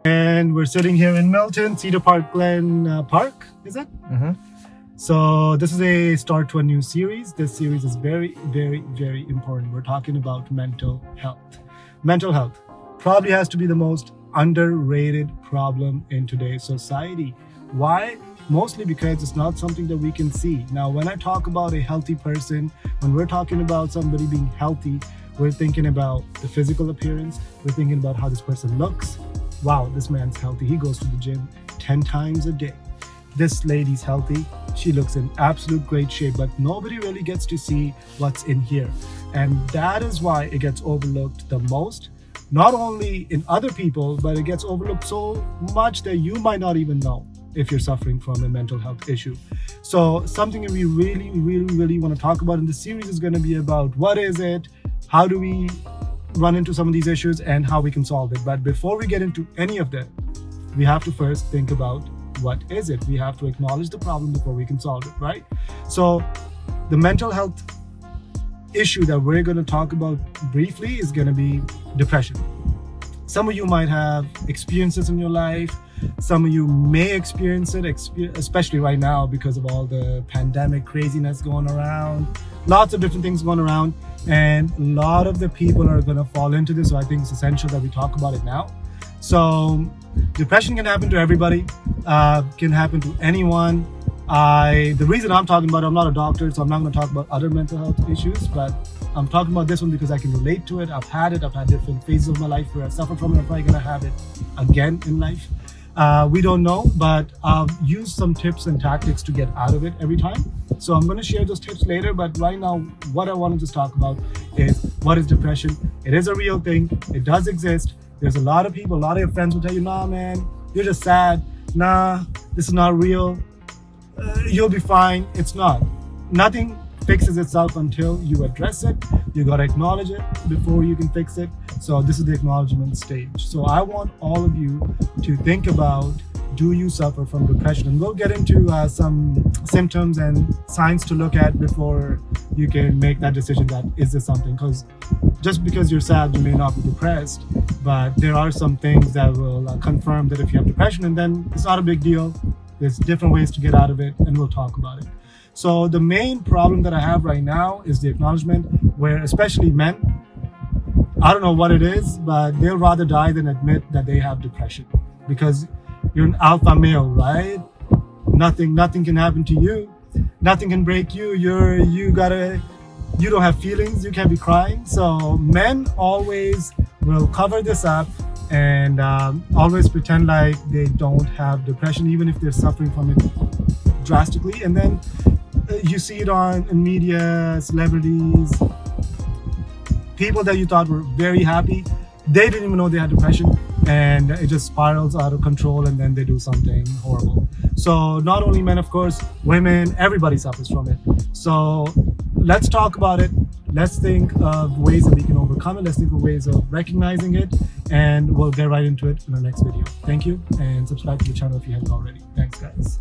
And we're sitting here in Milton, Cedar Park Glen Park, is it? Mm-hmm. So this is a start to a new series. This series is very, very, very important. We're talking about mental health. Mental health probably has to be the most underrated problem in today's society. Why? Mostly because it's not something that we can see. Now, when I talk about a healthy person, when we're talking about somebody being healthy, we're thinking about the physical appearance. We're thinking about how this person looks. Wow, this man's healthy. He goes to the gym 10 times a day. This lady's healthy. She looks in absolute great shape, but nobody really gets to see what's in here. And that is why it gets overlooked the most. Not only in other people, but it gets overlooked so much that you might not even know if you're suffering from a mental health issue. So something that we really want to talk about in this series is going to be about what is it, how do we run into some of these issues, and how we can solve it. But before we get into any of that, we have to first think about what is it. We have to acknowledge the problem before we can solve it, right? So the mental health issue that we're going to talk about briefly is going to be depression. Some of you might have experiences in your life. Some of you may experience it, especially right now because of all the pandemic craziness going around. Lots of different things going around, and a lot of the people are going to fall into this. So I think it's essential that we talk about it now. So depression can happen to everybody, can happen to anyone. The reason I'm talking about it, I'm not a doctor, so I'm not going to talk about other mental health issues, but I'm talking about this one because I can relate to it. I've had it. I've had different phases of my life where I suffered from it. I'm probably going to have it again in life. We don't know, but I've used some tips and tactics to get out of it every time. So I'm going to share those tips later, but right now, what I want to just talk about is what is depression. It is a real thing. It does exist. There's a lot of people, a lot of your friends will tell you, nah, man, you're just sad. Nah, this is not real. You'll be fine. It's not. Nothing fixes itself until you address it. You got to acknowledge it before you can fix it. So this is the acknowledgement stage. So I want all of you to think about, do you suffer from depression? And we'll get into some symptoms and signs to look at before you can make that decision that is this something. Because just because you're sad, you may not be depressed, but there are some things that will confirm that if you have depression, and then it's not a big deal. There's different ways to get out of it, and we'll talk about it. So the main problem that I have right now is the acknowledgement, where especially men, I don't know what it is, but they'll rather die than admit that they have depression, because you're an alpha male, right? Nothing can happen to you. Nothing can break you. You don't have feelings. You can't be crying. So men always will cover this up and always pretend like they don't have depression, even if they're suffering from it drastically. And then you see it in media, celebrities, people that you thought were very happy, they didn't even know they had depression, and it just spirals out of control, and then they do something horrible. So not only men, of course, women, everybody suffers from it. So let's talk about it. Let's think of ways that we can overcome it. Let's think of ways of recognizing it, and we'll get right into it in our next video. Thank you, and subscribe to the channel if you haven't already. Thanks, guys.